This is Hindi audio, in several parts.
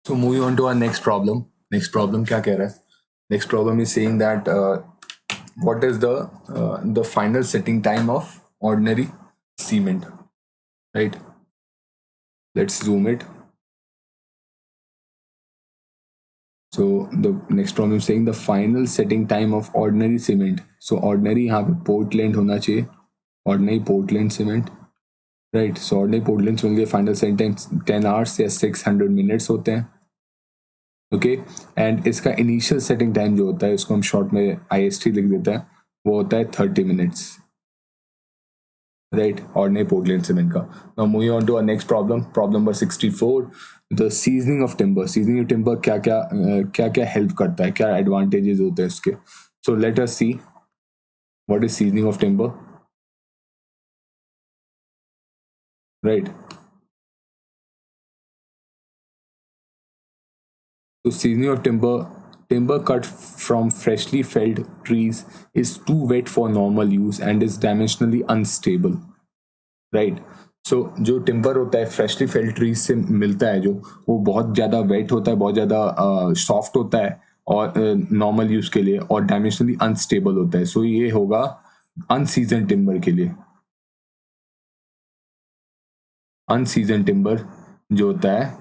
So moving on to our next problem. Next problem क्या कह रहा है? Next problem is saying that what is the final setting time of ordinary cement, right? Let's zoom it. So the next problem is saying the final setting time of ordinary cement. So ordinary यहाँ पे Portland होना चाहिए. Ordinary Portland cement, right? So ordinary Portland cement के final setting time 10 hours या 600 minutes होते हैं. ओके एंड इसका इनिशियल सेटिंग टाइम जो होता है उसको हम शॉर्ट में IST लिख देता है, वो होता है 30 minutes, right? Ordinary portland cement का. Now moving on to our next problem, problem number 64. The seasoning of timber. Seasoning of timber क्या क्या हेल्प करता है, क्या एडवांटेजेस होते हैं उसके. So let us see what is seasoning of timber, right? So seasoning of timber cut from freshly felled trees is too wet for normal use and is dimensionally unstable, right? So जो टिम्बर होता है फ्रेशली फेल्ड ट्रीज से मिलता है जो, वो बहुत ज़्यादा वेट होता है, बहुत ज़्यादा सॉफ्ट होता है और नॉर्मल यूज़ के लिए, और डायमेंशनली अनस्टेबल होता है. सो ये होगा अनसीजन टिम्बर के लिए. अनसीजन टिम्बर जो होता है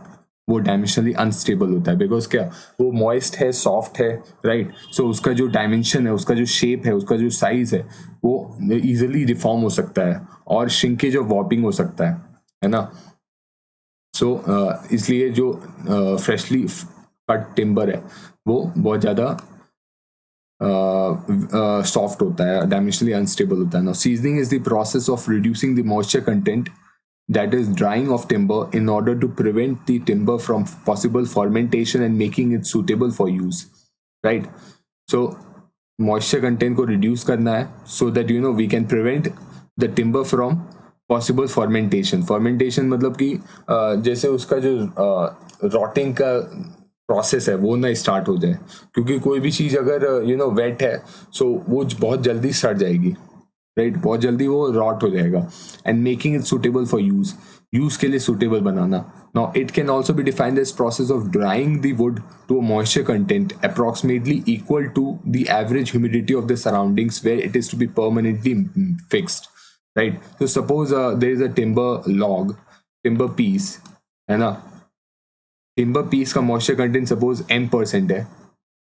वो डायमेंशनली अनस्टेबल होता है, बिकॉज क्या, वो मॉइस्ट है, सॉफ्ट है, राइट? सो उसका जो डायमेंशन है, उसका जो शेप है, उसका जो साइज है, वो इजीली रिफॉर्म हो सकता है और श्रिंकेज और वॉर्पिंग हो सकता है ना? सो इसलिए जो फ्रेशली कट टिम्बर है वो बहुत ज़्यादा सॉफ्ट होता है, डायमेंशनली अनस्टेबल होता है ना. Seasoning is the process of reducing the moisture content, that is drying of timber, in order to prevent the timber from possible fermentation and making it suitable for use, right? So moisture content को reduce करना है so that we can prevent the timber from possible fermentation. Fermentation मतलब कि जैसे उसका जो rotting का प्रोसेस है वो ना स्टार्ट हो जाए, क्योंकि कोई भी चीज़ अगर वेट है सो वो बहुत जल्दी सड़ जाएगी, राइट? बहुत जल्दी वो रॉट हो जाएगा. And making it suitable for use के लिए सुटेबल बनाना. Now it can also be defined as process of drying the wood to a moisture content approximately equal to the average humidity of the surroundings where it is to be permanently fixed, right? तो suppose there is a timber piece है ना. टिम्बर पीस का मॉइस्चर कंटेंट सपोज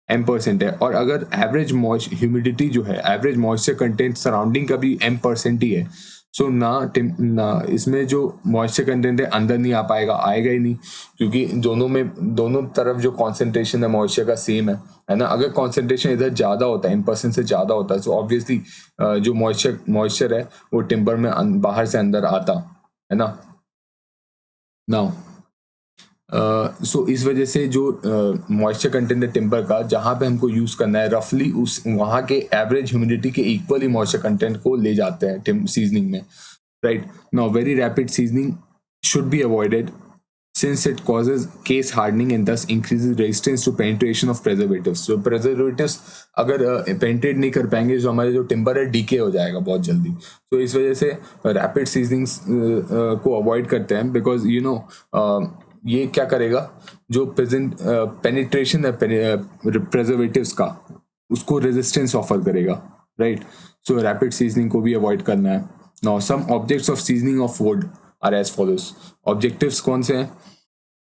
m% है, और अगर एवरेज ह्यूमिडिटी जो है, एवरेज मॉइस्चर कंटेंट सराउंडिंग का भी m% ही है, सो ना इसमें जो मॉइस्चर कंटेंट है अंदर नहीं आ पाएगा, आएगा ही नहीं, क्योंकि दोनों तरफ जो कॉन्सेंट्रेशन है मॉइस्चर का सेम है ना. अगर कॉन्सेंट्रेशन इधर ज़्यादा होता है, m% से ज़्यादा होता है, सो ऑब्वियसली जो मॉइस्चर है वो टिम्बर में बाहर से अंदर आता है ना. नाउ सो इस वजह से जो मॉइस्चर कंटेंट है टिम्बर का, जहाँ पे हमको यूज़ करना है, रफली उस वहाँ के एवरेज ह्यूमिडिटी के इक्वली मॉइस्चर कंटेंट को ले जाते हैं सीजनिंग में, right? Now very rapid seasoning should be avoided since it causes case hardening and thus increases resistance to penetration of preservatives. So preservatives अगर penetrate नहीं कर पाएंगे तो हमारे जो टिम्बर है डीके हो जाएगा बहुत जल्दी. तो इस वजह से रैपिड सीजनिंग्स को अवॉइड करते हैं, बिकॉज ये क्या करेगा, जो प्रेजेंट पेनिट्रेशन है प्रेजर्वेटिव्स का, उसको रेजिस्टेंस ऑफर करेगा, राइट? सो रैपिड सीजनिंग को भी अवॉइड करना है. Now some objects of seasoning of wood are as follows. Objectives कौन से हैं?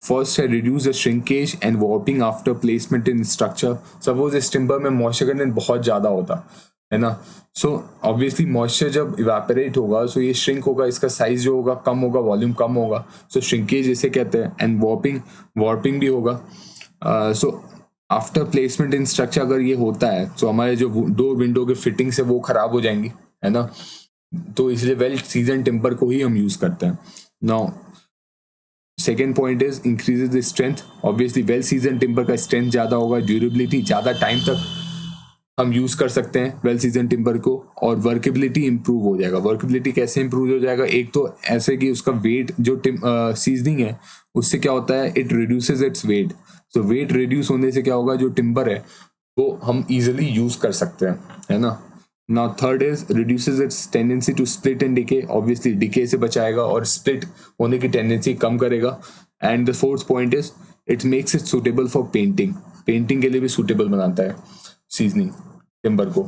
फर्स्ट है reduce the shrinkage and warping after placement in structure. Suppose इस टिम्बर में मॉइस्चर कंटेंट बहुत ज़्यादा होता है ना, सो ऑब्वियसली मॉइस्चर जब इवेपोरेट होगा सो ये श्रिंक होगा, इसका साइज जो होगा कम होगा, वॉल्यूम कम होगा, सो श्रिंकेज इसे कहते हैं. एंड वॉर्पिंग भी होगा. So after placement in structure अगर ये होता है तो हमारे जो दो विंडो के फिटिंग्स है वो खराब हो जाएंगी, है ना. तो इसलिए वेल सीजन टिम्बर को ही हम यूज करते हैं. Now second point is increases the strength. Obviously well season timber का स्ट्रेंथ ज़्यादा होगा, ड्यूरेबिलिटी ज़्यादा टाइम तक हम यूज़ कर सकते हैं वेल सीजन टिम्बर को, और वर्केबिलिटी इंप्रूव हो जाएगा. वर्केबिलिटी कैसे इंप्रूव हो जाएगा? एक तो ऐसे कि उसका वेट जो सीजनिंग है उससे क्या होता है, it reduces its weight. So weight reduce होने से क्या होगा, जो टिम्बर है वो हम इजीली यूज़ कर सकते हैं, है ना. Now third is reduces its tendency to split and decay. Obviously decay से बचाएगा और स्प्लिट होने की टेंडेंसी कम करेगा. And the fourth point is it makes it suitable for painting, painting के लिए भी सुटेबल बनाता है सीजनिंग टिम्बर को,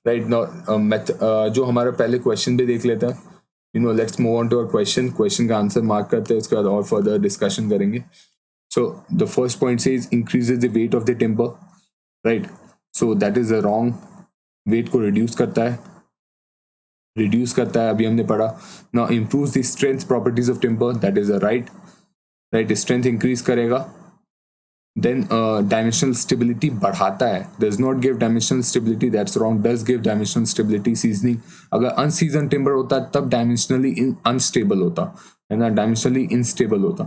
राइट। नाउ जो हमारा पहले क्वेश्चन भी देख लेता है, let's move on to our question का आंसर मार्क करते हैं, उसके बाद और फर्दर डिस्कशन करेंगे। So the first point says increases the weight of the timber, right. So that is a wrong, weight को रिड्यूस करता है, अभी हमने पढ़ा। Now improves the strength properties of timber, that is a right, strength increase करेगा। देन डायमेंशनल स्टेबिलिटी बढ़ाता है, does not give dimensional stability, that's wrong, does give dimensional stability. Seasoning अगर अनसीजन टिम्बर होता तब डायमेंशनली अनस्टेबल होता है ना, डायमेंशनली इनस्टेबल होता,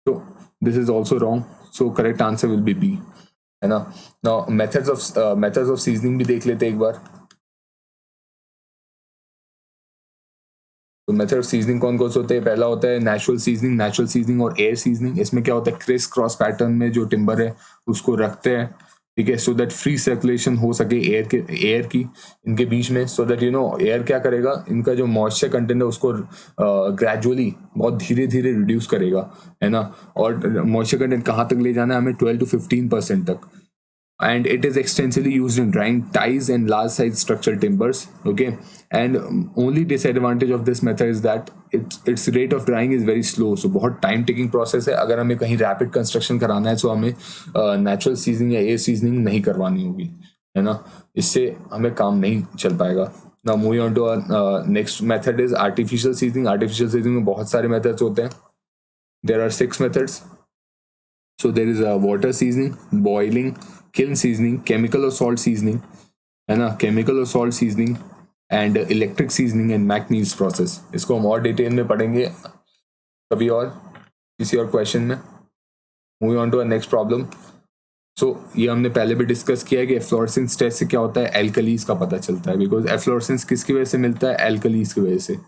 तो this is also wrong, so correct answer will be B, है ना। नाउ मेथड्स ऑफ सीजनिंग भी देख लेते हैं एक बार। तो मेथड ऑफ सीजनिंग कौन कौन से होते हैं? पहला होता है नेचुरल सीजनिंग और एयर सीजनिंग। इसमें क्या होता है, क्रिस क्रॉस पैटर्न में जो टिम्बर है उसको रखते हैं, ठीक है, सो दैट फ्री सर्कुलेशन हो सके एयर की इनके बीच में, सो दैट एयर क्या करेगा, इनका जो मॉइस्चर कंटेंट है उसको ग्रेजुअली बहुत धीरे धीरे रिड्यूस करेगा, है ना। और मॉइस्चर कंटेंट कहाँ तक ले जाना है हमें, 12 to 15% तक। And it is extensively used in drying ties and large size structural timbers, okay. And only disadvantage of this method is that its rate of drying is very slow, so बहुत time taking process है। अगर हमें कहीं rapid construction कराना है तो हमें natural seasoning या air seasoning नहीं करवानी होगी, है ना, इससे हमें काम नहीं चल पाएगा। Now moving on to our next method is artificial seasoning में बहुत सारे methods होते हैं, there are 6 methods. So there is a water seasoning, boiling, kiln seasoning, chemical or salt seasoning, है ना, chemical or salt seasoning, and electric seasoning and McNeil's process. इसको हम और डिटेल में पढ़ेंगे कभी और किसी और क्वेश्चन में। Moving on to a next problem. So ये हमने पहले भी डिस्कस किया है कि एफ्लोरेसेंस टेस्ट से क्या होता है, एल्कलीज का पता चलता है, बिकॉज एफ्लोरेसेंस किसकी वजह से मिलता है, एल्कलीज की वजह से।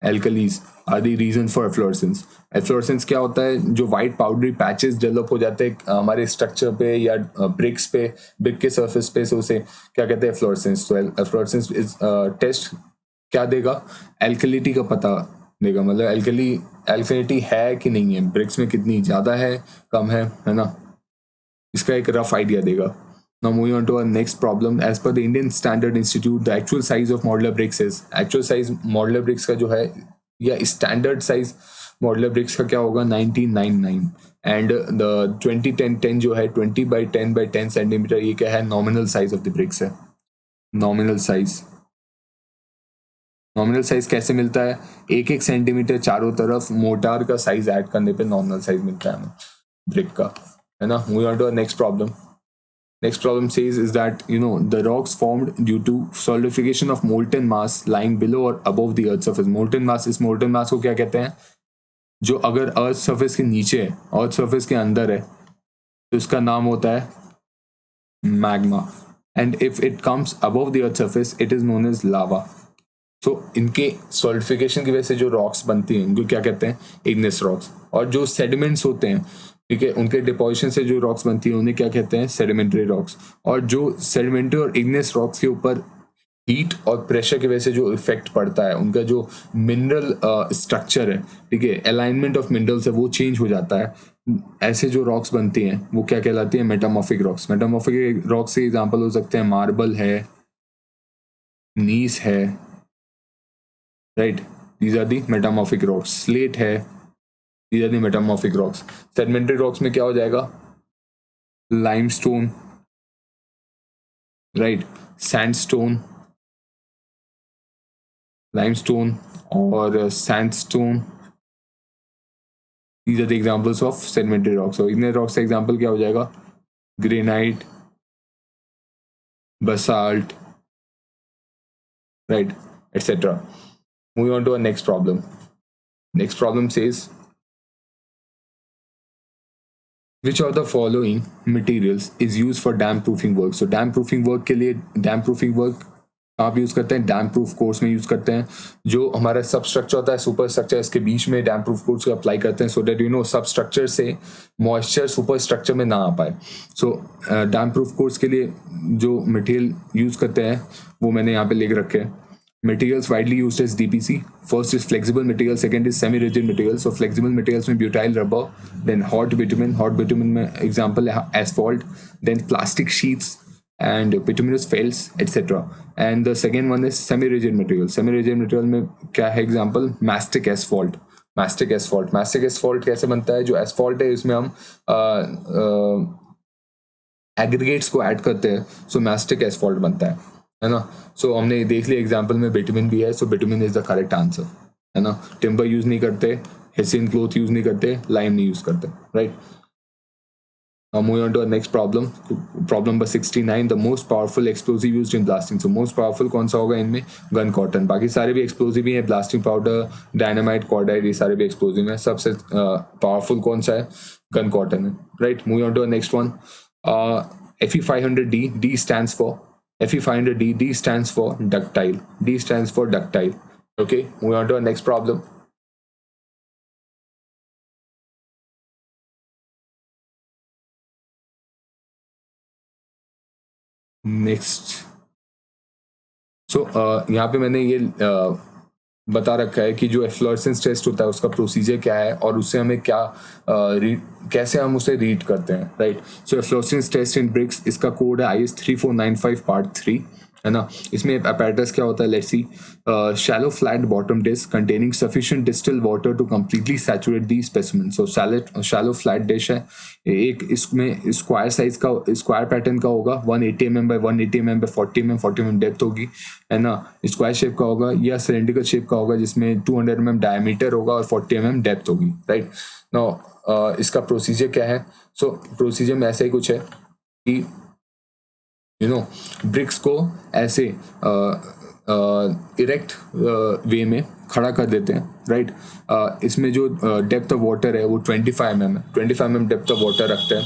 Alkalis are the reason for efflorescence. Efflorescence क्या होता है, जो वाइट पाउडरी पैचेस डेवलप हो जाते हैं हमारे स्ट्रक्चर पे या ब्रिक्स पे, ब्रिक के सर्फेस पे, से उसे क्या कहते हैं, एफ्लोरेसेंस। तो एफ्लोरेसेंस टेस्ट क्या देगा, एल्कलिटी का पता देगा, मतलब एल्कलिटी है कि नहीं है, ब्रिक्स में कितनी ज़्यादा है कम है ना, इसका एक रफ आइडिया देगा। Now moving on to our next problem. As per the Indian Standard Institute, the actual size of modular bricks is, actual size modular bricks का जो है या standard size modular bricks का क्या होगा, 1999, and the 2010 जो है 20 by 10 by 10 सेंटीमीटर, ये क्या है, nominal size of the bricks है। nominal size कैसे मिलता है, 1-1 सेंटीमीटर चारों तरफ मोटार का साइज ऐड करने पे नॉमिनल साइज मिलता है हमें ब्रिक का, है ना। Moving on to the next problem. Next problem says is that the rocks formed due to solidification of molten mass lying below or above the earth surface. Molten mass, इस molten mass को क्या कहते हैं, जो अगर अर्थ सर्फेस के नीचे है, अर्थ सर्फेस के अंदर है, तो इसका नाम होता है magma, and if it comes above the earth surface it is known as lava. So इनके सॉलिडिफिकेशन की वजह से जो रॉक्स बनती हैं उनको क्या कहते हैं, इग्नेस रॉक्स। और जो सेडिमेंट्स होते हैं, ठीक है, उनके डिपोजिशन से जो रॉक्स बनती है उन्हें क्या कहते हैं, सेडिमेंट्री रॉक्स। और जो सेडिमेंट्री और इग्नेस रॉक्स के ऊपर हीट और प्रेशर की वजह से जो इफेक्ट पड़ता है, उनका जो मिनरल स्ट्रक्चर है, ठीक है, अलाइनमेंट ऑफ मिनरल्स है, वो चेंज हो जाता है। ऐसे जो रॉक्स बनती हैं वो क्या कहलाती है, मेटामॉर्फिक रॉक्स। मेटामॉर्फिक रॉक्स से एग्जांपल हो सकते हैं मार्बल है, नीस है, right, these are the metamorphic rocks. Slate है, these are the metamorphic rocks. Sedimentary rocks में क्या हो जाएगा, लाइमस्टोन, राइट, सैंडस्टोन, लाइमस्टोन और sandstone, these are the examples of sedimentary rocks. और इग्नेस रॉक्स का एग्जांपल क्या हो जाएगा, granite, basalt, right, etcetera. Moving on to our next problem. Next problem says which of the following materials is used for dam proofing work? So dam proofing work के लिए, dam proofing work आप यूज करते हैं, डैम प्रूफ कोर्स में यूज करते हैं। जो हमारा सब स्ट्रक्चर होता है, सुपर स्ट्रक्चर, इसके बीच में डैम प्रूफ कोर्स को अप्लाई करते हैं, सो दैट सब स्ट्रक्चर से मॉइस्चर सुपर स्ट्रक्चर में ना आ पाए। सो डैम प्रूफ कोर्स के लिए जो मटेरियल यूज करते हैं वो मैंने यहाँ पे लिख रखे हैं। Materials widely used as DPC. First is flexible material, second is semi-rigid material. So flexible materials में butyl rubber, then hot bitumen. Hot bitumen में example है asphalt, then plastic sheets and bituminous felts, etc. And the second one is semi-rigid material. Semi-rigid material में क्या है example? Mastic asphalt. Mastic asphalt. Mastic asphalt कैसे बनता है? जो asphalt है इसमें हम एग्रीगेट्स को ऐड करते हैं, सो मैस्टिक एसफॉल्ट बनता है ना. सो हमने देख लिया एग्जांपल में बिटुमिन भी है, so bitumen is the correct answer, है ना. टिम्बर यूज नहीं करते, हेसियन क्लोथ यूज नहीं करते, लाइम नहीं यूज करते, right. Moving on to our next problem, problem number 69. The most powerful explosive used in blasting. So most powerful कौन सा होगा इनमें? Gun cotton. बाकी सारे भी एक्सप्लोजिव ही हैं, ब्लास्टिंग पाउडर, डायनामाइट, कॉर्डाइट, ये सारे भी एक्सप्लोजिव हैं. सबसे पावरफुल कौन सा है? गन कॉटन है, right. Moving on to next one. Fe500D. D stands for Fe500D. D stands for ductile. D stands for ductile. Okay. Moving on to our next problem. Next. So यहाँ पे मैंने ये बता रखा है कि जो एफ्लोरेसेंस टेस्ट होता है उसका प्रोसीजर क्या है और उससे हमें क्या कैसे हम उसे रीड करते हैं, right. So efflorescence test in bricks, इसका कोड है IS 3495 पार्ट 3, है ना. इसमें apparatus क्या होता है? Let's see. Shallow flat bottom disc containing sufficient distil water to completely saturate the specimen. So shallow flat dish है एक, इसमें स्क्वायर साइज का, स्क्वायर पैटर्न का होगा, 180 mm by 180 mm by 40 mm 40 mm depth होगी, है ना. स्क्वायर शेप का होगा या सिलेंड्रिकल शेप का होगा जिसमें 200 mm डायमीटर होगा और 40 mm डेप्थ होगी, राइट. नाउ इसका प्रोसीजर क्या है? सो प्रोसीजर में ऐसा ही कुछ है कि ब्रिक्स को ऐसे इरेक्ट वे में खड़ा कर देते हैं, राइट. इसमें जो डेप्थ ऑफ वाटर है वो 25 mm है, 25 mm डेप्थ ऑफ वाटर रखते हैं.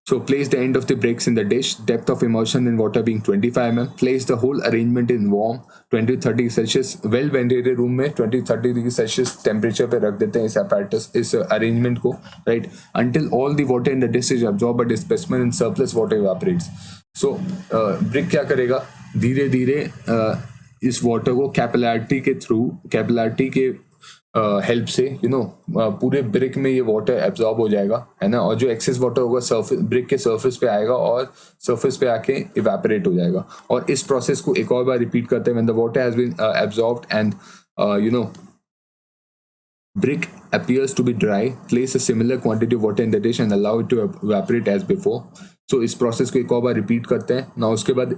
So place the end of the bricks in the dish, depth of immersion in water being 25 mm. Place the whole arrangement in warm 20-30 Celsius, well ventilated room में 20-30 degree Celsius temperature पे रख देते हैं इस apparatus, इस arrangement को, right, until all the water in the dish is absorbed by the specimen and surplus water evaporates. So brick क्या करेगा? धीरे धीरे इस वाटर को कैपिलैरिटी के थ्रू, कैपिलैरिटी के हेल्प से पूरे ब्रिक में ये वाटर एब्जॉर्ब हो जाएगा, है ना. और जो एक्सेस वाटर होगा सरफेस, ब्रिक के सरफेस पे आएगा और सरफेस पे आके इवेपोरेट हो जाएगा. और इस प्रोसेस को एक और बार रिपीट करते हैं. When the water has been absorbed and brick appears to be dry, place a similar quantity of water in the dish and allow it to evaporate as before. So इस प्रोसेस को एक और बार रिपीट करते हैं ना. उसके बाद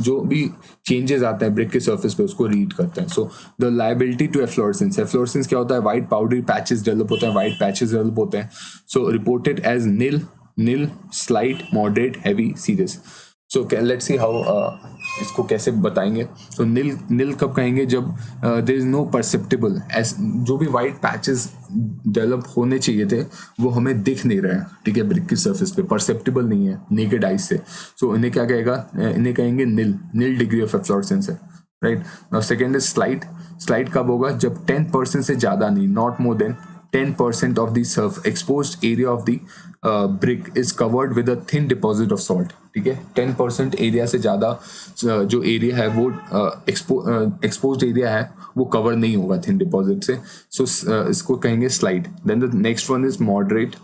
जो भी चेंजेस आते हैं ब्रिक के सरफेस पे उसको रीड करते हैं. So the liability to efflorescence. Efflorescence क्या होता है? वाइट पाउडरी पैचेस डेवलप होते हैं, वाइट पैचेस डेवलप होते हैं. So reported as nil, slight, moderate, heavy, serious. So let's see how इसको कैसे बताएंगे. तो नील कब कहेंगे? जब देयर इज नो परसेप्टेबल, जो भी वाइट पैचेस डेवलप होने चाहिए थे वो हमें दिख नहीं रहे हैं, ठीक है, ब्रिक की सरफेस पे परसेप्टेबल नहीं है नेकेड आइज से. सो इन्हें क्या कहेगा? इन्हें कहेंगे नील डिग्री ऑफ एफ्लोरेसेंस है, right. Now second is slight कब होगा? जब 10% से ज़्यादा नहीं, not more than 10% of the exposed area of the brick is covered with a thin deposit of salt, ठीक है. 10% एरिया से ज़्यादा जो एरिया है वो एक्सपोज्ड एरिया है वो कवर नहीं होगा थिन डिपॉजिट से. सो इसको कहेंगे slight. Then the next one is moderate.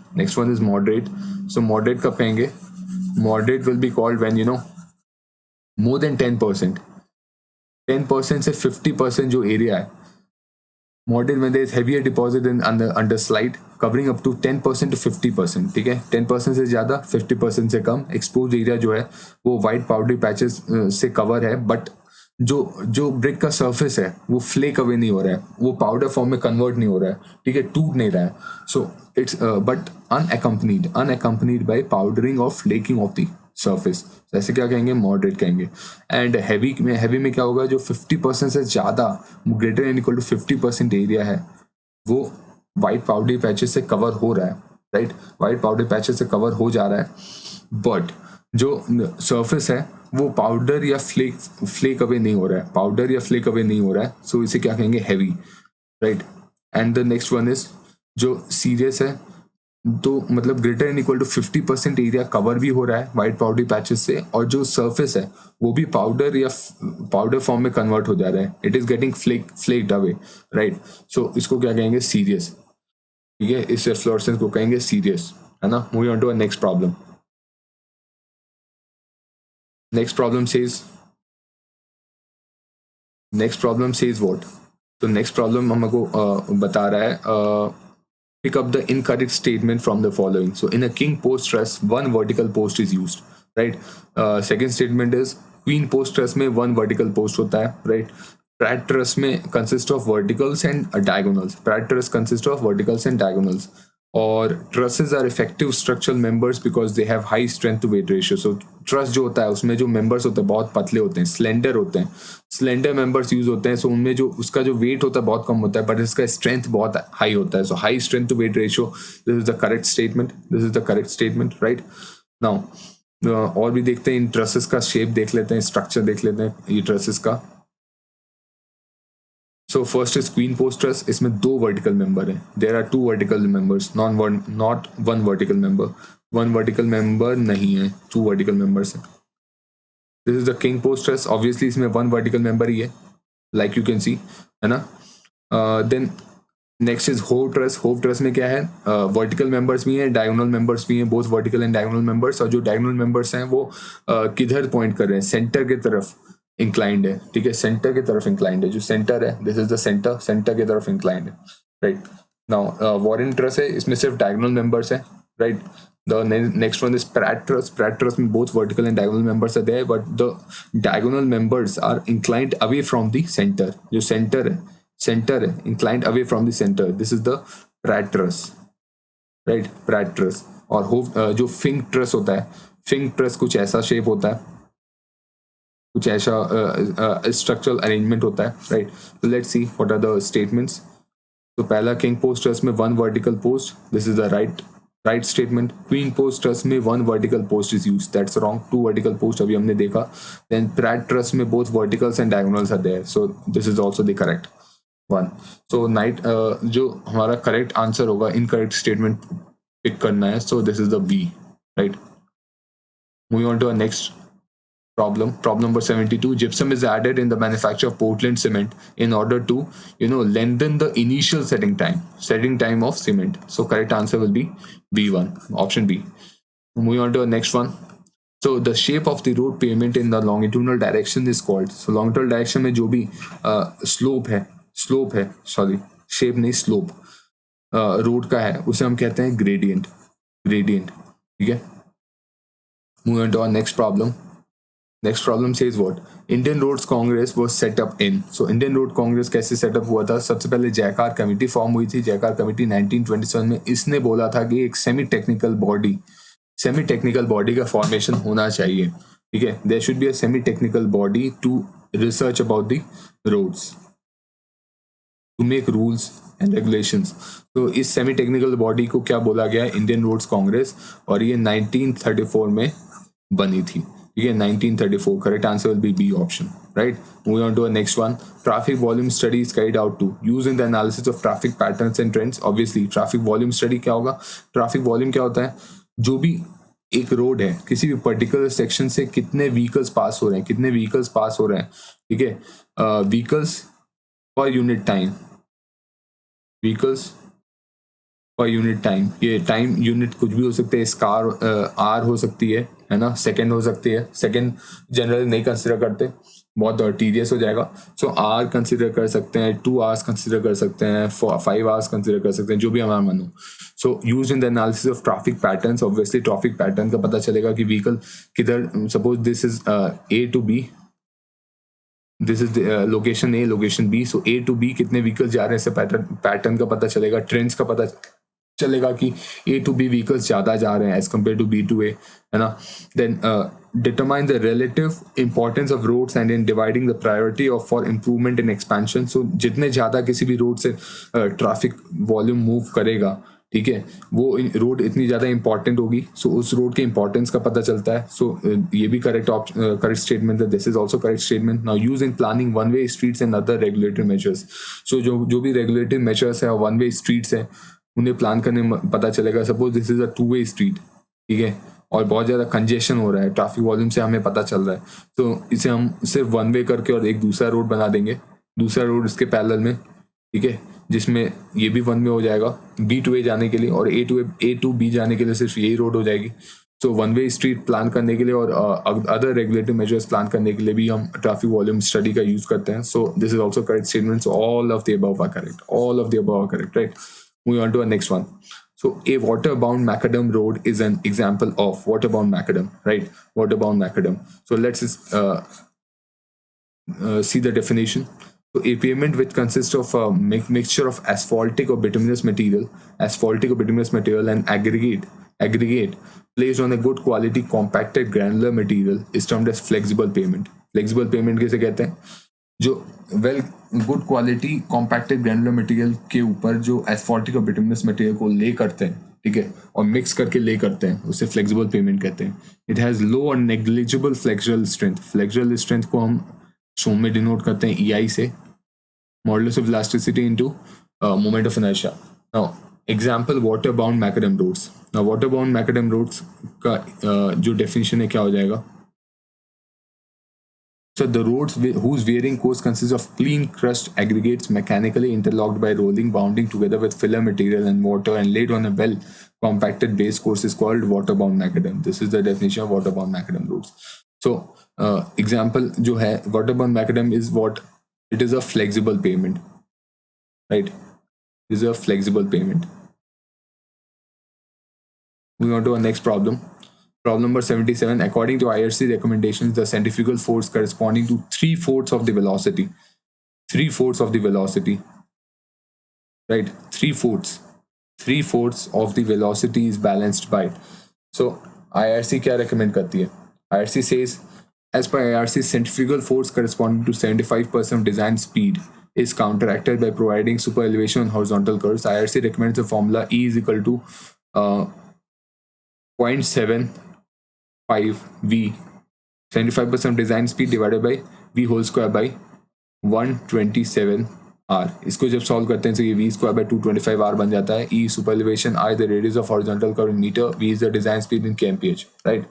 So moderate कब कहेंगे? Moderate will be called when more than 10%. 10% से 50% जो एरिया है, moderate when there is heavier deposit in under slide covering up to 10% to 50%, ठीक है. 10% से ज़्यादा, 50% से कम एक्सपोज एरिया जो है वो वाइट पाउडरी पैचेस से कवर है, बट जो ब्रिक का सरफेस है वो फ्लेक अवे नहीं हो रहा है, वो पाउडर फॉर्म में कन्वर्ट नहीं हो रहा है, ठीक है, टूट नहीं रहा है. So it's but unaccompanied by powdering और फ्लेकिंग ऑफ दी सरफेस. ऐसे क्या कहेंगे? मॉडरेट कहेंगे. एंड हैवी में क्या होगा? जो 50% से ज़्यादा, greater and equal to 50% area है वो वाइट पाउडरी पैचेस से कवर हो रहा है, राइट. वाइट पाउडरी पैचेस से कवर हो जा रहा है, बट जो सरफेस है वो पाउडर या फ्लेक अवे नहीं हो रहा है. सो इसे क्या कहेंगे? Heavy, right. And the next one is जो सीरियस है, तो मतलब greater than equal to 50% area cover भी हो रहा है वाइट पाउडरी पैचेस से, और जो सरफेस है वो भी पाउडर या पाउडर फॉर्म में कन्वर्ट हो जा रहा है, it is getting flaked away, right. So इसको क्या कहेंगे, सीरियस, ठीक है, इस एफ्लोरेसेंस को कहेंगे सीरियस, है ना। Moving on to a next problem. Next problem says what, तो नेक्स्ट प्रॉब्लम हमको बता रहा है, pick up the incorrect statement from the following. So in a king post truss, one vertical post is used, right? Second statement is queen post truss में one vertical post होता है, right? Pratt truss में consist of verticals and diagonals. Pratt truss consist of verticals and diagonals. और trusses are effective structural members because they have high strength to weight ratio. So truss जो होता है उसमें जो मेंबर्स होते हैं बहुत पतले होते हैं, स्लेंडर होते हैं, स्लेंडर मेंबर्स यूज होते हैं। सो उनमें जो उसका जो वेट होता है बहुत कम होता है, बट इसका स्ट्रेंथ बहुत हाई होता है। So high strength to weight ratio, this is the correct statement, this is the correct statement, right. Now और भी देखते हैं इन ट्रसेस का शेप देख लेते हैं, स्ट्रक्चर देख लेते हैं ये ट्रसेस का। So first is queen post truss, इसमें दो वर्टिकल मेंबर है, there are two vertical members, not one vertical member, one vertical member नहीं है, टू वर्टिकल मेंबर्स है। This is the king post truss, obviously इसमें वन वर्टिकल मेंबर ही है, लाइक यू कैन सी, है ना। Then next is Howe truss, Howe truss में क्या है, वर्टिकल मेंबर्स भी हैं, डायगोनल मेंबर्स भी हैं, both vertical and diagonal members, और जो डायगोनल मेंबर्स हैं वो किधर पॉइंट कर रहे हैं, सेंटर की तरफ इंक्लाइंड है, ठीक है, सेंटर की तरफ इंक्लाइंड है, जो सेंटर है, this is the centre, centre की तरफ इंक्लाइंड है, राइट। नाउ वॉरेन ट्रस है, इसमें सिर्फ डायगोनल मेंबर्स हैं, right. The next one is Pratt truss. Pratt truss में both vertical and diagonal members are there, but the diagonal members are inclined away from the center. जो center है inclined away from the center. This is the Pratt truss, right? Pratt truss. और जो Fink truss होता है, Fink truss कुछ ऐसा शेप होता है, कुछ ऐसा स्ट्रक्चरल अरेंजमेंट होता है, right. So let's see what are the statements. तो पहला किंग पोस्ट ट्रस में one vertical post, this is the right statement. Queen post truss में one vertical post is used, that's wrong, two vertical post अभी हमने देखा। देन प्रैट ट्रस में both verticals and diagonals are there, so this is also the correct one. So जो हमारा करेक्ट आंसर होगा, इनकरेक्ट स्टेटमेंट पिक करना है, so this is the B, right. Moving on to a next problem number 72. Gypsum is added in the manufacture of Portland cement in order to lengthen the initial setting time of cement. So correct answer will be B1, option B. Moving on to the next one. So the shape of the road pavement in the longitudinal direction is called, so longitudinal direction में जो भी slope है shape नहीं, slope road का है, उसे हम कहते हैं gradient, ठीक है। Moving on to our next problem. Next problem says what? Indian Roads Congress was set up in. So Indian Road Congress कैसे सेटअप हुआ था? सबसे पहले जयकार कमेटी फॉर्म हुई थी। जयकार कमेटी 1927 में, इसने बोला था कि एक सेमी टेक्निकल बॉडी का फॉर्मेशन होना चाहिए, ठीक है। There should be a semi technical body to research about the roads, to make rules and regulations. तो इस सेमी टेक्निकल बॉडी को क्या बोला गया? इंडियन रोड्स कांग्रेस, और ये 1934 में बनी थी, ठीक है, 1934. Correct answer will be B option, right? Moving on to the next one. Traffic volume study is carried out to use in the analysis of traffic patterns and trends. Obviously, traffic volume study क्या होगा? Traffic volume क्या होता है? जो भी एक रोड है, किसी भी पर्टिकुलर सेक्शन से कितने व्हीकल्स पास हो रहे हैं, ठीक है, व्हीकल्स पर यूनिट टाइम, ये टाइम यूनिट कुछ भी हो सकते हैं, स्कार आर हो सकती है ना, सेकंड हो सकती है, सेकंड जनरली नहीं कंसिडर करते, बहुत टीडियस हो जाएगा। सो आर कंसिडर कर सकते हैं, 2 आवर्स कंसिडर कर सकते हैं, 5 आवर्स कंसिडर कर सकते हैं, जो भी हमारा मन हो। So use in the analysis of traffic patterns, obviously traffic pattern का पता चलेगा कि व्हीकल किधर, suppose this is A to B, this is location A, location B, so A to B कितने व्हीकल्स जा रहे हैं, इससे पैटर्न का पता चलेगा, ट्रेंड्स का पता चलेगा कि ए टू बी व्हीकल्स ज्यादा जा रहे हैं as compare to B to A, है ना। Then determine the relative importance of roads and in dividing the priority of for improvement in expansion. So जितने ज्यादा किसी भी रोड से ट्रैफिक वॉल्यूम मूव करेगा, ठीक है, वो रोड इतनी ज्यादा इंपॉर्टेंट होगी, सो उस रोड के इंपॉर्टेंस का पता चलता है। सो ये भी करेक्ट स्टेटमेंट है, this is also correct statement. Now use in planning one way streets and other regulatory measures. So जो भी रेगुलेटरी मेजर्स है और वन वे स्ट्रीट्स है, उन्हें प्लान करने में पता चलेगा suppose this is a 2-way street, ठीक है, और बहुत ज़्यादा कंजेशन हो रहा है, ट्रैफिक वॉल्यूम से हमें पता चल रहा है, तो इसे हम सिर्फ 1-way करके और एक दूसरा रोड बना देंगे, दूसरा रोड इसके पैरेलल में, ठीक है, जिसमें ये भी 1-way हो जाएगा B to A जाने के लिए, और A to B जाने के लिए सिर्फ यही रोड हो जाएगी। सो 1-way स्ट्रीट प्लान करने के लिए और अदर रेगुलेटरी मेजर्स प्लान करने के लिए भी हम ट्रैफिक वॉल्यूम स्टडी का यूज करते हैं। So this is also correct statement, all of the above are correct, all of the above are correct, right. Moving on to our next one. So a water-bound macadam road is an example of water-bound macadam, right? Water-bound macadam. So let's see the definition. So a pavement which consists of a mixture of asphaltic or bituminous material and aggregate placed on a good quality compacted granular material is termed as flexible pavement. Flexible pavement किसे कहते हैं? जो good quality compacted granular material के ऊपर जो एस्फॉल्टिक और बिटुमिनस मटेरियल को ले करते हैं, ठीक है, और मिक्स करके ले करते हैं, उसे फ्लेक्सिबल पेमेंट कहते हैं। इट हैज़ लो और negligible flexural strength. Flexural strength को हम शो में डिनोट करते हैं EI से, modulus of elasticity into moment of inertia. Now example water bound macadam roads. Now water bound macadam roads का जो डेफिनेशन है क्या हो जाएगा? So the roads whose wearing course consists of clean crushed aggregates mechanically interlocked by rolling, bounding together with filler material and water and laid on a well compacted base course is called water-bound macadam. This is the definition of water-bound macadam roads. So example जो है water-bound macadam is what? It is a flexible pavement, right? It is a flexible pavement. Moving on to our next problem. Problem number 77. According to IRC recommendations, the centrifugal force corresponding to 3/4 of the velocity. 3/4 of the velocity. Right? 3/4. 3/4 of the velocity is balanced by. So IRC क्या recommend करती है? IRC says, as per IRC, centrifugal force corresponding to 75% of design speed is counteracted by providing super elevation on horizontal curves. IRC recommends the formula E is equal to 0.75V, 75% design speed divided by V whole square by 127R. इसको जब सॉल्व करते हैं तो ये V square by 225R बन जाता है। E super elevation, I the radius of horizontal curve in meter, V is the design speed in kmph, right?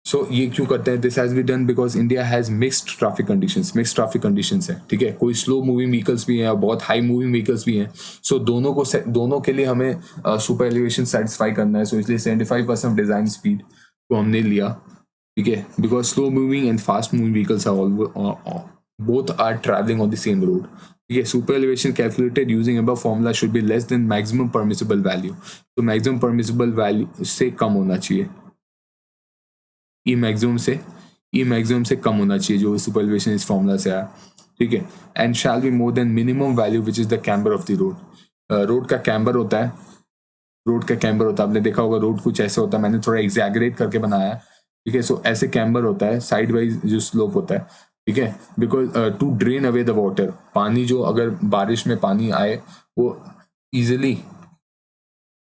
So ये क्यों करते हैं? This has been done because India has mixed traffic conditions है, ठीक है, कोई स्लो मूविंग व्हीकल्स भी हैं और बहुत हाई मूविंग व्हीकल्स भी हैं। सो दोनों के लिए हमें सुपर एलिवेशन सेटिस्फाई करना है। सो इसलिए 75% डिजाइन स्पीड को हमने लिया, ठीक है, because slow moving and fast moving vehicles both are traveling on the same road. Okay, super elevation calculated using above formula should be less than maximum permissible value. तो maximum permissible value से कम होना चाहिए, E maximum से कम होना चाहिए जो सुपर एलिवेशन इस फॉर्मूला से आया, ठीक है, and shall be more than minimum value which is the camber of the road. Road का कैम्बर होता है, आपने देखा होगा रोड कुछ ऐसे होता है, मैंने थोड़ा एग्जैगरेट करके बनाया है, ठीक है। सो ऐसे कैम्बर होता है, साइड वाइज जो स्लोप होता है, ठीक है, because to drain away the water, पानी जो अगर बारिश में पानी आए वो इजिली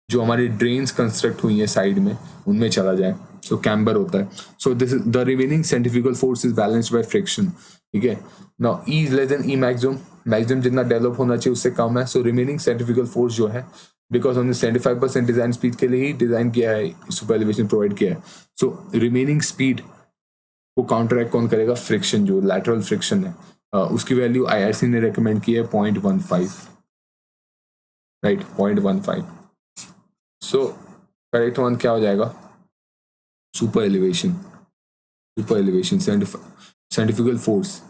जो हमारी ड्रेन्स कंस्ट्रक्ट हुई है साइड में उनमें चला जाए, सो कैम्बर होता है। So this is the remaining centrifugal force is balanced by friction, ठीक है। Now E is less than E maximum जितना डेवलप होना चाहिए उससे कम है। सो रिमेनिंग सेंट्रीफ्यूगल फोर्स जो है, बिकॉज हमने 75% डिजाइन स्पीड के लिए ही डिजाइन किया है, सुपर एलिवेशन प्रोवाइड किया है, सो रिमेनिंग स्पीड को काउंटरैक्ट कौन करेगा? फ्रिक्शन, जो लैटरल फ्रिक्शन है, उसकी वैल्यू IRC ने रेकमेंड की है 0.15, राइट, 0.15। सो करेक्ट वन क्या हो जाएगा? Super elevation centrifugal force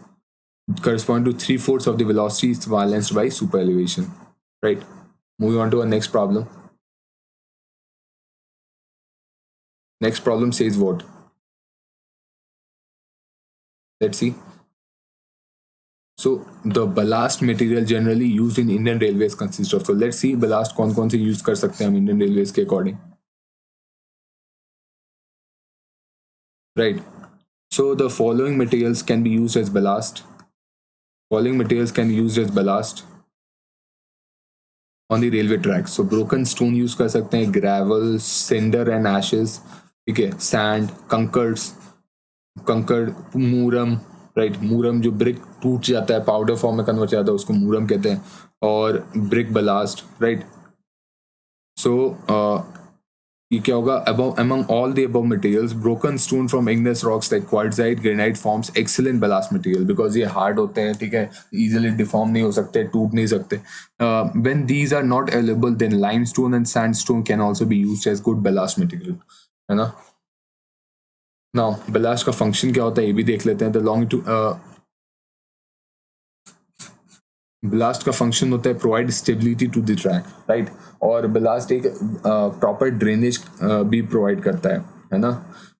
correspond to 3/4 of the velocity is balanced by super elevation, right? Moving on to our next problem. Next problem says what? Let's see. So the ballast material generally used in Indian Railways consists of, so let's see ballast कौन से use कर सकते हैं हम Indian Railways के according, right? So the following materials can be used as ballast. On the railway tracks. So broken stone use कर सकते हैं, gravel, cinder and ashes, ठीक है, sand, कंकड़, मूरम, राइट। मूरम जो ब्रिक टूट जाता है, पाउडर फॉर्म में कन्वर्ट जाता है, उसको मूरम कहते हैं, और ब्रिक बलास्ट, राइट। सो ये क्या होगा, among all the above materials, broken stone from igneous rocks like quartzite, granite forms excellent ballast material because ये hard होते हैं, ठीक है, easily deform नहीं हो सकते, टूट नहीं सकते. When these are not available, then limestone and sandstone can also be used as good ballast material, है ना. Now ballast का function क्या होता है ये भी देख लेते हैं. The longitude ब्लास्ट का फंक्शन होता है provide stability to the track, right. और ब्लास्ट एक प्रॉपर ड्रेनेज भी प्रोवाइड करता है ना.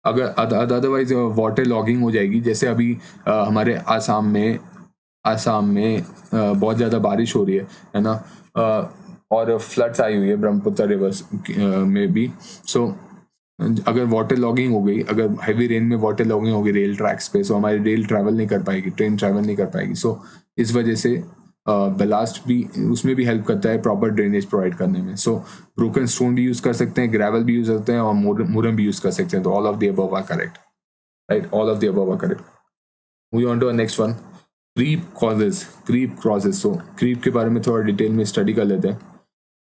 अगर अदरवाइज वाटर लॉगिंग हो जाएगी, जैसे अभी हमारे आसाम में बहुत ज़्यादा बारिश हो रही है ना. और फ्लड्स आई हुई है ब्रह्मपुत्र रिवर्स में भी. सो अगर वाटर लॉगिंग हो गई, अगर हैवी रेन में वाटर लॉगिंग होगी रेल ट्रैक्स पे, सो हमारी रेल ट्रैवल नहीं कर पाएगी, ट्रेन ट्रैवल नहीं कर पाएगी. सो इस वजह से बलास्ट भी उसमें भी हेल्प करता है प्रॉपर ड्रेनेज प्रोवाइड करने में. सो ब्रोकन स्टोन भी यूज कर सकते हैं, ग्रेवल भी यूज कर सकते हैं, और मुरम भी यूज कर सकते हैं. तो all of the above are correct, right. All of the above are correct. Moving on to next one, creep causes. So creep के बारे में थोड़ा डिटेल में स्टडी कर लेते हैं.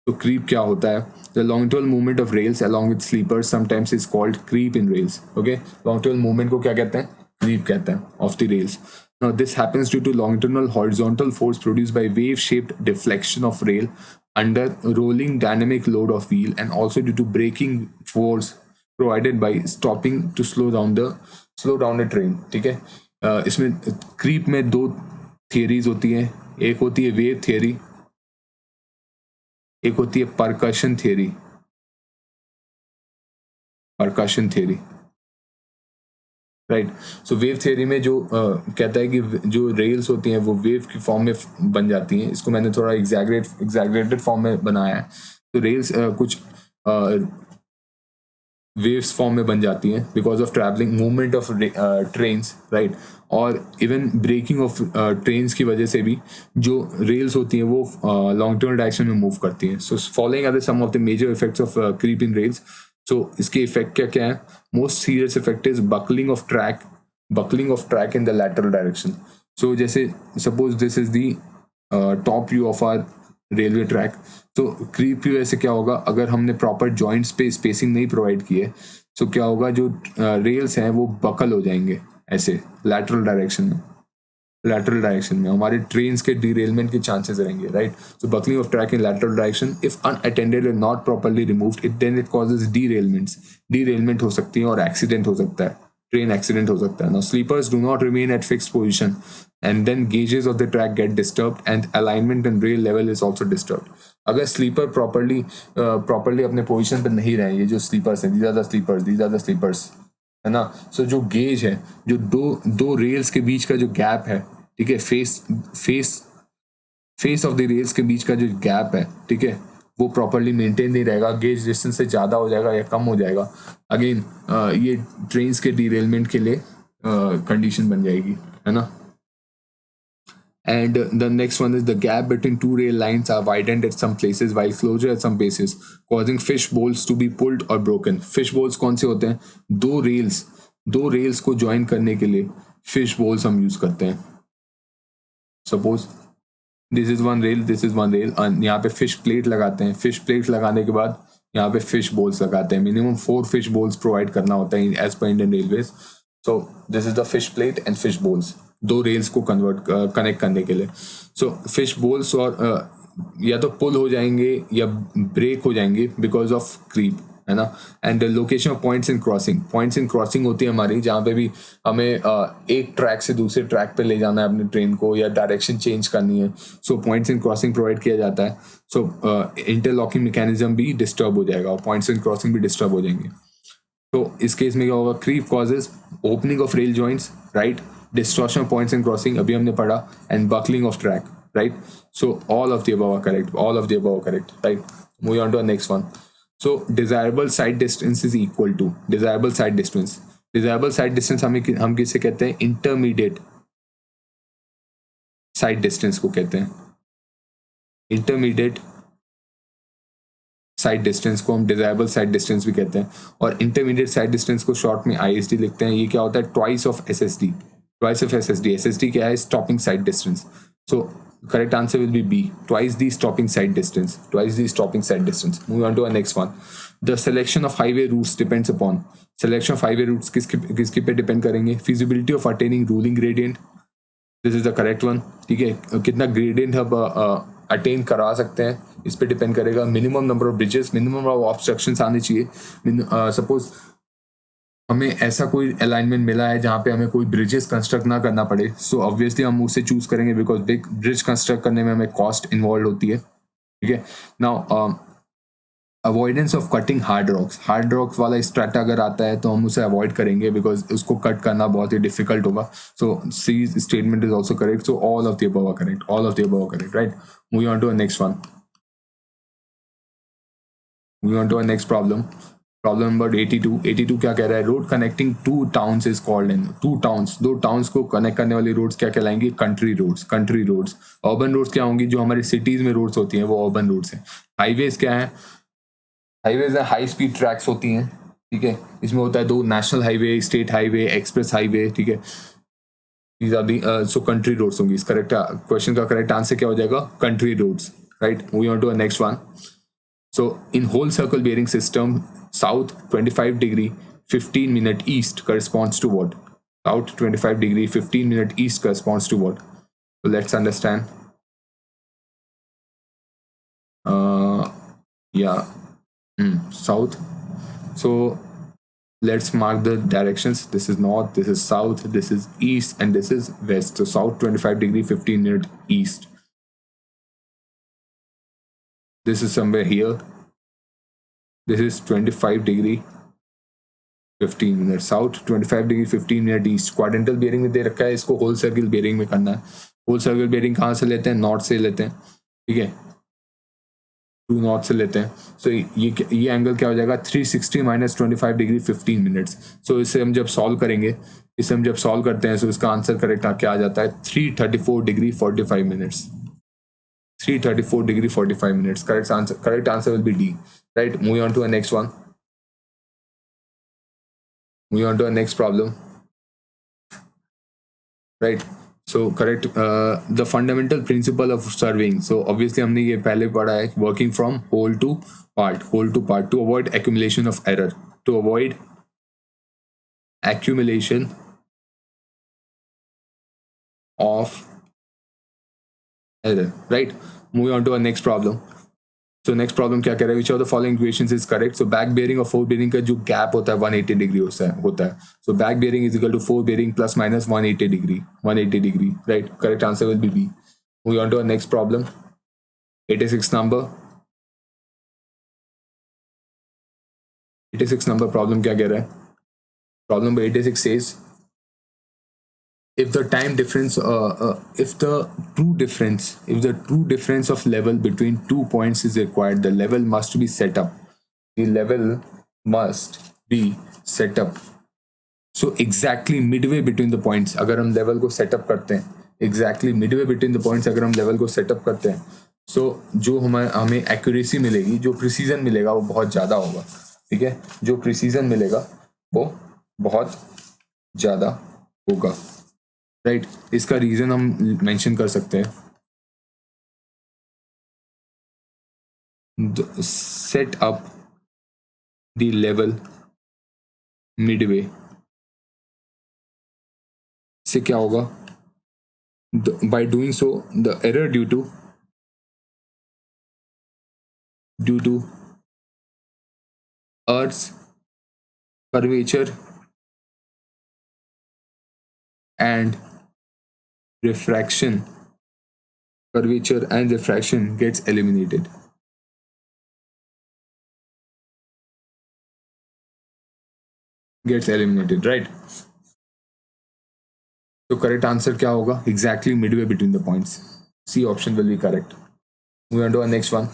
तो क्रीप क्या होता है? The longitudinal movement of rails along with sleepers sometimes is called creep in rails. Okay, longitudinal movement को क्या कहते हैं? क्रीप कहते हैं of the rails. Now, this happens due to longitudinal horizontal force produced by wave-shaped deflection of rail under rolling dynamic load of wheel, and also due to braking force provided by stopping to slow down the train. ठीक है. इसमें क्रीप में दो थियरीज होती हैं. एक होती है वेव थियरी, एक होती है परकशन थियरी. राइट. सो वेव थियरी में जो कहता है कि जो रेल्स होती हैं वो वेव की फॉर्म में बन जाती हैं. इसको मैंने थोड़ा एग्जैगरेटेड फॉर्म में बनाया है. तो रेल्स कुछ वेव्स फॉर्म में बन जाती हैं because of travelling movement of trains, right. और इवन ब्रेकिंग ऑफ ट्रेन्स की वजह से भी जो रेल्स होती हैं वो लॉन्ग टर्म डायरेक्शन में मूव करती हैं. So following are some of the major effects of creep in rails. So इसके इफेक्ट क्या क्या है? Most serious effect is buckling of track in the lateral direction. So जैसे suppose this is the top view of are railway track. तो क्रीप की वजह से क्या होगा, अगर हमने प्रॉपर जॉइंट्स पे स्पेसिंग नहीं प्रोवाइड की है, तो क्या होगा, जो रेल्स हैं वो बकल हो जाएंगे ऐसे लैटरल डायरेक्शन में हमारे ट्रेन्स के डीरेलमेंट के चांसेस रहेंगे, right. So buckling of track in lateral direction if unattended and not properly removed it causes derailment हो सकती है और एक्सीडेंट हो सकता है, ट्रेन एक्सीडेंट हो सकता है. Now sleepers do not remain at fixed position, and then gauges of the track get disturbed and alignment and rail level is also disturbed. अगर स्लीपर प्रॉपर्ली अपने पोजीशन पर नहीं रहे, ये जो स्लीपर्स हैं, these are the sleepers, है ना. सो जो गेज है, जो दो रेल्स के बीच का जो गैप है, ठीक है, फेस ऑफ द रेल्स के बीच का जो गैप है, ठीक है, वो प्रॉपर्ली मेंटेन नहीं रहेगा, गेज डिस्टेंस से ज़्यादा हो जाएगा या कम हो जाएगा, अगेन ये ट्रेन्स के डीरेलमेंट के लिए कंडीशन बन जाएगी, है ना. And the next one is the gap between two rail lines are widened at some places while closer at some places, causing fish bowls to be pulled or broken. Fish bowls कौन से होते हैं? दो रेल्स को ज्वाइन करने के लिए फिश बोल्स हम यूज करते हैं. Suppose this is one rail, यहाँ पे फिश प्लेट लगाते हैं. फिश प्लेट लगाने के बाद यहाँ पे फिश बोल्स लगाते हैं. मिनिमम 4 फिश बोल्स प्रोवाइड करना होता है एज पर Indian railways. So this is the fish plate and fish bolts, दो रेल्स को कनेक्ट करने के लिए. सो फिश बोल्स और या तो पुल हो जाएंगे या ब्रेक हो जाएंगे बिकॉज ऑफ क्रीप, है ना. And location of points in crossing होती है हमारी, जहाँ पे भी हमें एक ट्रैक से दूसरे ट्रैक पे ले जाना है अपनी ट्रेन को, या डायरेक्शन चेंज करनी है. So points in crossing provide किया जाता है. सो इंटरलॉकिंग मैकेनिज्म भी डिस्टर्ब हो जाएगा और पॉइंट्स इन क्रॉसिंग भी डिस्टर्ब हो जाएंगे. तो इस केस में क्या होगा, creep causes opening of rail joints, right, distortion of points in crossing अभी हमने पढ़ा, and buckling of track, right. So all of the above are correct, right. Moving on to next one. So desirable side distance is equal to desirable side distance हम किसे कहते हैं? इंटरमीडिएट साइड डिस्टेंस को कहते हैं. इंटरमीडिएट साइड डिस्टेंस को हम डिजायरेबल साइड डिस्टेंस भी कहते हैं. और इंटरमीडिएट साइड डिस्टेंस को शॉर्ट में ISD लिखते हैं. ये क्या होता है? Twice of SSD, Twice of SSD. SSD क्या है? Stopping side distance. So correct answer will be B. Twice the stopping side distance. Twice the stopping side distance. Move on to our next one. The selection of highway routes depends upon. Selection of highway routes किसके पे depend करेंगे? Feasibility of attaining ruling gradient. This is the correct one. ठीक है, कितना gradient हम अटेन करा सकते हैं इस पे डिपेंड करेगा. Minimum number of bridges, minimum of obstructions आने चाहिए. सपोज हमें ऐसा कोई अलाइनमेंट मिला है जहाँ पे हमें कोई ब्रिजेस कंस्ट्रक्ट ना करना पड़े, सो ऑब्वियसली हम उसे चूज करेंगे बिकॉज बिग ब्रिज कंस्ट्रक्ट करने में हमें कॉस्ट इन्वॉल्व होती है. ठीक है. Now avoidance of cutting hard rocks वाला स्ट्रैटा अगर आता है तो हम उसे अवॉइड करेंगे बिकॉज उसको कट करना बहुत ही डिफिकल्ट होगा. So C statement is also correct. So all of the above correct. Right. Moving on to next one. Moving on to next problem. Problem number 82 क्या कह रहा है? Road connecting two towns is called in. दो टाउन्स को कनेक्ट करने वाली रोड्स क्या कहलाएंगी? Country roads. अर्बन रोड्स क्या होंगी? जो हमारे सिटीज में रोड्स होती हैं वो अर्बन रोड्स हैं. हाईवेज क्या है? हाईवेज हाई स्पीड ट्रैक्स होती हैं. ठीक है. इसमें होता है 2 national highway, state highway, express highway. ठीक है. सो कंट्री रोड्स होंगी. इस करेक्ट क्वेश्चन का करेक्ट आंसर क्या हो जाएगा? Country roads. Right. Moving on to next one. So in whole circle bearing system, south 25 degree 15 minute east corresponds to what? South 25 degree 15 minute east corresponds to what? So let's understand. South. So let's mark the directions. This is north, this is south, this is east, and this is west. So south 25 degree 15 minute east. This is somewhere here. This is 25 degree 15 minute south, 25 degree 15 minute east. Quadrantal bearing में दे रखा है, इसको होल सर्कल बेयरिंग में करना है. होल सर्कल बेयरिंग कहाँ से लेते हैं? नॉर्थ से लेते हैं. ठीक है. टू नॉर्थ से लेते हैं. सो ये एंगल क्या हो जाएगा? 360 माइनस 25 डिग्री 15 मिनट्स. सो इसे हम जब सॉल्व करते हैं, सो इसका आंसर करेक्ट क्या आ जाता है? 334 degree 45 minutes. 334 degree 45 minutes. Correct answer will be D. Right. Moving on to the next one. Moving on to the next problem. Right. So correct. The fundamental principle of surveying. So obviously हमने ये पहले पढ़ा है, working from whole to part to avoid accumulation of error. To avoid accumulation of error. Right. Moving on to our next problem. So next problem क्या कह रहा है? Which of the following equations is correct? So back bearing और forward bearing का जो gap होता है 180 डिग्री होता है. So back bearing is equal to forward bearing plus minus 180 degree. Right. Correct answer will be B. Moving on to our next problem. 86 number. 86 number problem क्या कह रहा है? Problem number 86 says, if the true difference of level between 2 points is required, the level must be set up. So exactly midway between the points अगर हम level को set up करते हैं, so जो हमें accuracy मिलेगी, जो precision मिलेगा वो बहुत ज़्यादा होगा. ठीक है. जो precision मिलेगा वो बहुत ज़्यादा होगा. राइट. इसका रीजन हम मेंशन कर सकते हैं. Set up the level midway से क्या होगा? By doing so the error due to earth's curvature and curvature and refraction gets eliminated. Right. So correct answer क्या होगा? Exactly midway between the points. C option will be correct. Moving on to our next one.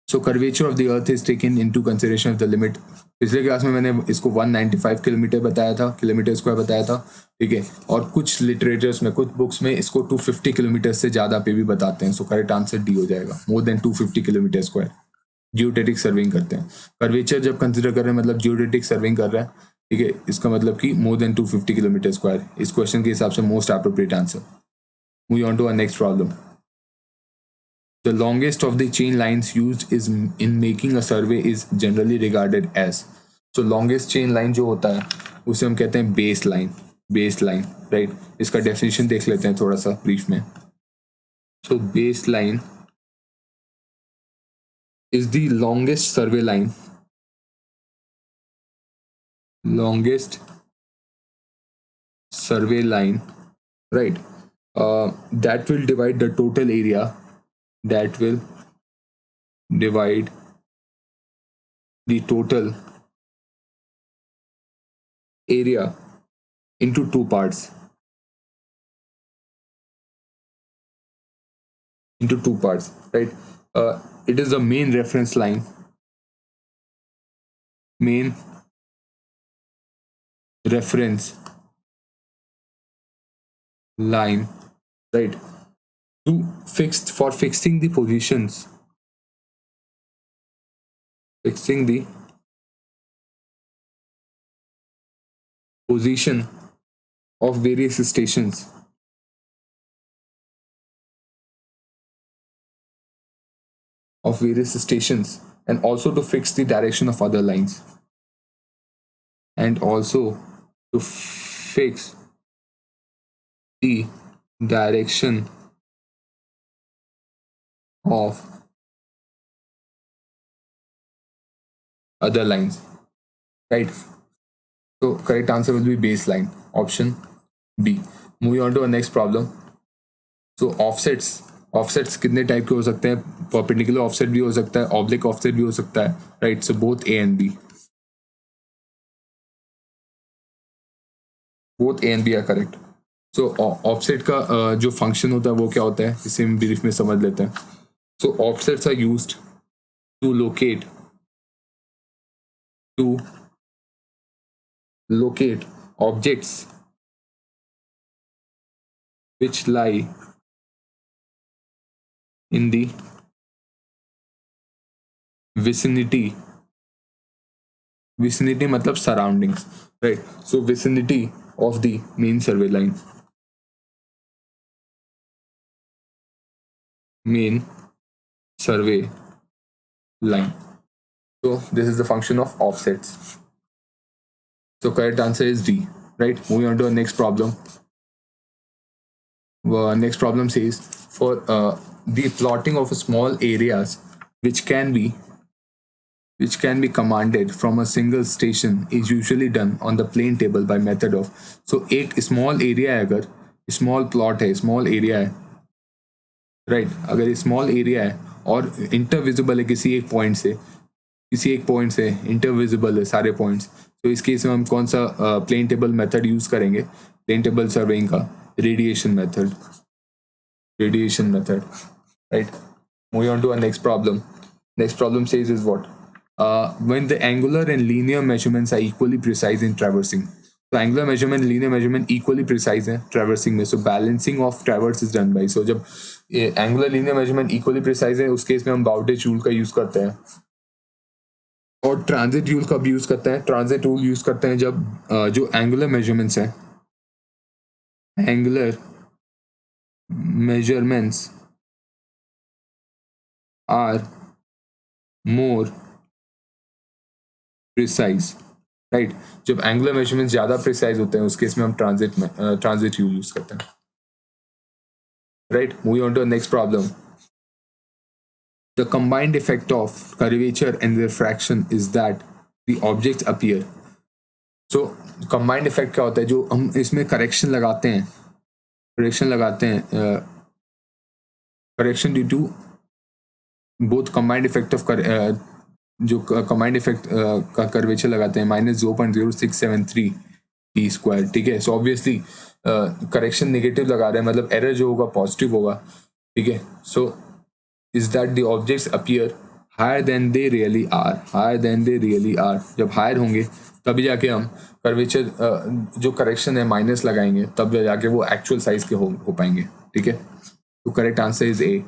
So curvature of the earth is taken into consideration of the limit. पिछले क्लास में मैंने इसको 195 किलोमीटर बताया था, किलोमीटर स्क्वायर बताया था. ठीक है. और कुछ लिटरेचर्स में, कुछ बुक्स में इसको 250 किलोमीटर से ज़्यादा पे भी बताते हैं. सो करेक्ट आंसर डी हो जाएगा. मोर than 250 kilometre square. Geodetic serving करते हैं. कर्वेचर जब कंसिडर कर रहे हैं मतलब जियोडेटिक सर्विंग कर रहे हैं, ठीक है, इसका मतलब कि मोर देन 250 किलोमीटर स्क्वायर इस क्वेश्चन के हिसाब से most appropriate answer. Moving on to our next problem. The longest of the chain lines used is in making a survey is generally regarded as. So longest chain line जो होता है उसे हम कहते हैं base line. Base line, right. इसका डेफिनेशन देख लेते हैं थोड़ा सा ब्रीफ में. So base line is the longest survey line. Longest survey line, right? That will divide the total area. That will divide the total area into two parts. Right? It is the main reference line. Main reference line, right? For fixing the positions. Fixing the position of various stations. And also to fix the direction of other lines. And also to fix the direction of other lines, right? So correct answer will be baseline, option B. Moving on to our next problem. So offsets कितने टाइप के हो सकते हैं? परपेंडिकुलर ऑफसेट भी हो सकता है, ऑब्लिक ऑफसेट भी हो सकता है, right? So both A and B, are correct. So offset का जो फंक्शन होता है वो क्या होता है, इसे हम ब्रीफ में समझ लेते हैं. So offsets are used to locate objects which lie in the vicinity मतलब surroundings, right? So vicinity of the main survey line. So this is the function of offsets. So correct answer is D, right? Moving on to our next problem. Next problem says for the plotting of small areas which can be commanded from a single station is usually done on the plane table by method of. So एक small area है, अगर small plot है, small area है, right? अगर small area है और intervisible है किसी एक पॉइंट से इंटरविजिबल है सारे पॉइंट्स, तो इस केस में हम कौन सा प्लेन टेबल मेथड यूज करेंगे? प्लेन टेबल सर्वेइंग का radiation method, right? Moving on to our next problem says is what? When the angular and linear measurements are equally precise in traversing. So angular measurement, linear measurement equally precise है traversing में. So balancing of traverse is done by. So जब angular linear measurement equally precise है, उस केस में हम बाउडेज रूल का यूज करते हैं. और ट्रांजिट रूल कब यूज करते हैं? ट्रांजिट रूल यूज करते हैं जब जो एंगुलर मेजरमेंट्स हैं, angular measurements are more precise, right? जब एंगुलर मेजरमेंट्स ज्यादा प्रिसाइज होते हैं उस केस में हम ट्रांजिट रूल यूज करते हैं, right? Moving on to next problem. The combined effect of curvature and refraction is that the objects appear. So combined effect क्या होता है? जो हम इसमें करेक्शन लगाते हैं correction due to both combined effect of जो combined effect का कर्वेचर लगाते हैं -0.0673 t स्क्वायर, ठीक है? सो ऑब्वियसली करेक्शन नेगेटिव लगा रहे हैं, मतलब एरर जो होगा पॉजिटिव होगा, ठीक है? सो is that the objects appear higher than they really are. जब हायर होंगे तभी जाके हम कर्वेचर जो करेक्शन है माइनस लगाएंगे, तब जाके वो एक्चुअल साइज के हो पाएंगे, ठीक है? तो correct answer is A.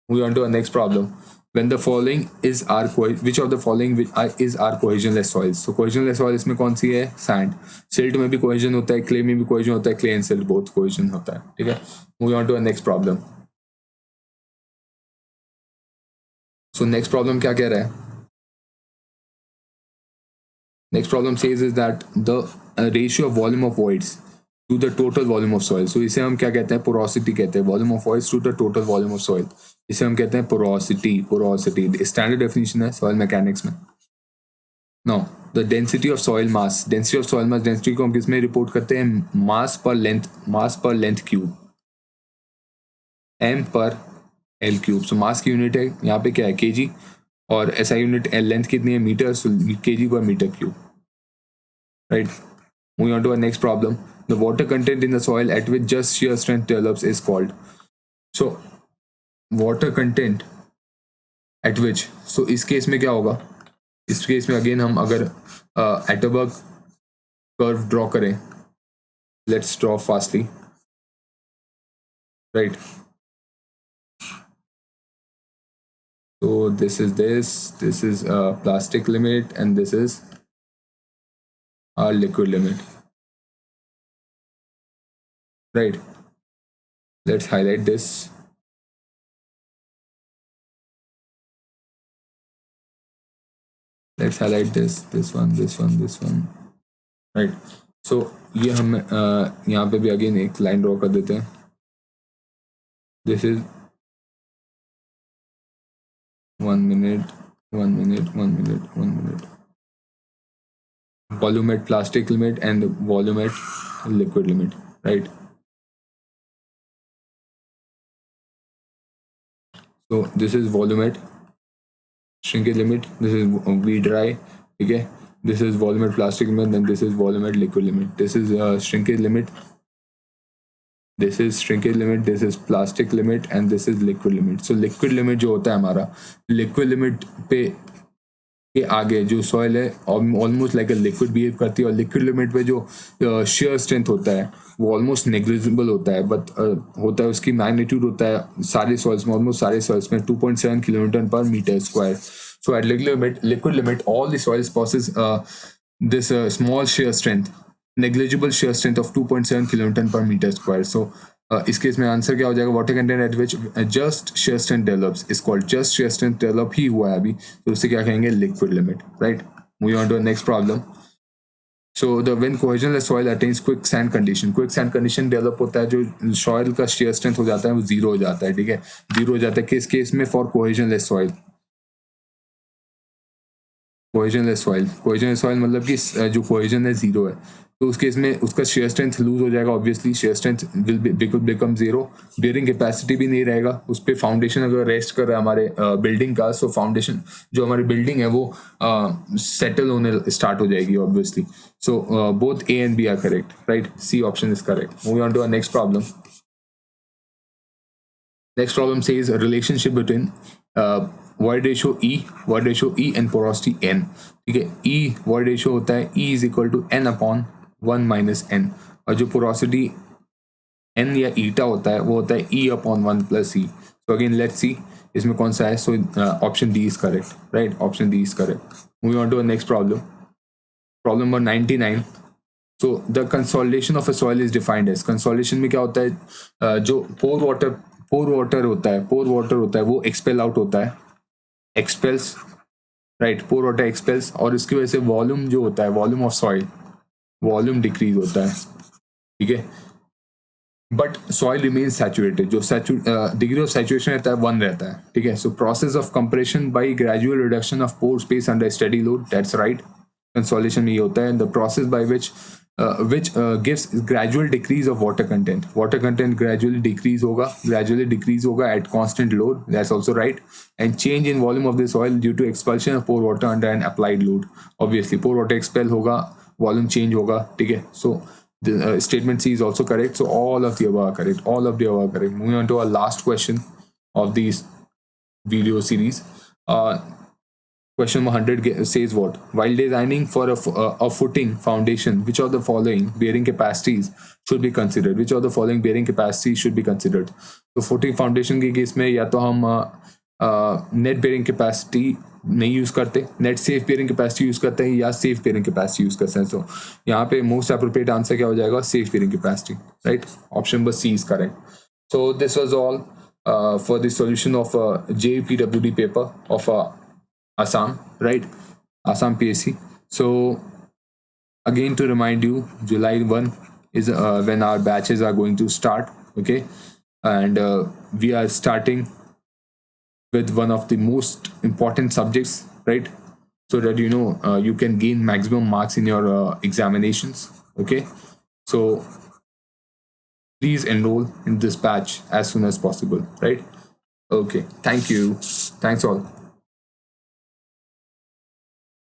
Moving on to next problem. when the following is our which of the following is our cohesionless soils. So cohesionless soil इसमें कौन सी है? Sand. Silt में भी cohesion होता है, clay में भी cohesion होता है, clay and silt both cohesion होता है. ठीक है. Moving on to our next problem. So next problem क्या कह रहा है? Next problem says is that the ratio of volume of voids to the total volume of soil. So इसे हम क्या कहते हैं? Porosity कहते हैं. Volume of voids to the total volume of soil. इसे हम कहते हैं porosity. Porosity. Standard definition है soil mechanics में. Now the density of soil mass. Density of soil mass. Density को हम किस में report करते हैं? Mass per length cube. M per L cube. So mass की unit है यहाँ पे क्या है? kg. और SI unit length कितनी है? Metre. So kg per meter cube. Right. Moving on to our next problem. The water content in the soil at which just shear strength develops is called. So water content at which. So इस केस में क्या होगा? इस केस में अगेन हम अगर Atterberg curve draw करें. Let's draw fastly. Right. So this is plastic limit, and this is our liquid limit. Right. Let's highlight this. Let's highlight this one. Right. So ये हम यहाँ पे भी again एक line draw कर देते हैं. This is 1 minute. Volume plastic limit and volume liquid limit, right? So this is volume shrinkage limit. This is V dry. Okay. This is volume plastic limit, and this is volume liquid limit. This is shrinkage limit. This is shrinkage limit, this is plastic limit, and this is liquid limit. So liquid limit जो होता है हमारा, liquid limit पे के आगे जो soil है almost like a liquid behave करती है, और liquid limit पे जो shear strength होता है वो almost negligible होता है, but होता है उसकी magnitude होता है सारे soils में, almost सारे soils में 2.7 kilonewton per meter square. So at liquid limit, all the soils possess this small shear strength. Negligible shear strength of 2.7 kilonewton per meter square. So इस केस में आंसर क्या हो जाएगा? Water content at which just shear strength develops is called, just shear strength develop ही हुआ है अभी, तो उसे क्या कहेंगे? Liquid limit. Right. Moving on to next problem. So the when cohesionless soil attains quick sand condition, quick sand condition develop होता है, जो सॉइल का शेयर स्ट्रेंथ हो जाता है वो जीरो हो जाता है. ठीक है, जीरो हो जाता है किस केस में? For cohesionless soil. Cohesionless soil मतलब कि जो कोहेजन है जीरो है, तो उस केस में उसका शेयर स्ट्रेंथ लूज हो जाएगा. Obviously shear strength will become zero. Bearing capacity भी नहीं रहेगा. उस पर फाउंडेशन अगर रेस्ट कर रहा है हमारे बिल्डिंग का, सो फाउंडेशन जो हमारी बिल्डिंग है वो सेटल होने स्टार्ट हो जाएगी obviously. So both A and B are correct. Right. C option is correct. Moving on to our next problem. Next problem says a relationship between void ratio E and porosity N. ठीक है, E void ratio होता है E is equal to N upon 1 minus N, और जो porosity N या ईटा होता है वो होता है E upon 1 plus E. So again let's see इसमें कौन सा है. So option D is correct. Right, option D is correct. Moving on to the next problem. Problem number 99. So the consolidation of a soil is defined as, consolidation में क्या होता है? जो पोर वाटर होता है वो एक्सपेल आउट होता है, expels. Right, pore water expels, और इसकी वजह से वॉल्यूम जो होता है, volume of soil, volume decrease होता है. ठीक है, बट सॉइल रिमेन्स सैचुरेटेड. जो डिग्री ऑफ सैचुरेशन रहता है 1 रहता है. ठीक है, so process of compression by gradual reduction of pore space under steady load, that's right. Consolidation में ये होता है the process by which gives gradual decrease of water content. Water content gradually decrease होगा at constant load, that's also right. And change in volume of the soil due to expulsion of pore water under an applied load. Obviously pore water expel होगा, volume change होगा. ठीक है, so the statement C is also correct. So all of the above are correct. Moving on to our last question of these video series. Question number 100 says what? While designing for a footing foundation, which of the following bearing capacities should be considered? So footing foundation के केस में या तो हम नेट बेयरिंग कैपेसिटी नहीं यूज़ करते, net safe bearing capacity use करते हैं या सेफ बेयरिंग कैपेसिटी यूज़ करते हैं. तो यहाँ पे मोस्ट अप्रोप्रिएट आंसर क्या हो जाएगा? Safe bearing capacity, right? Option number C is correct. So this was all for the solution of JPWD paper of Assam, right? Assam PSC. So again, to remind you, July 1 is when our batches are going to start, okay? And we are starting with one of the most important subjects, right? So that you know you can gain maximum marks in your examinations, okay? So please enroll in this batch as soon as possible, right? Okay, thank you. Thanks all.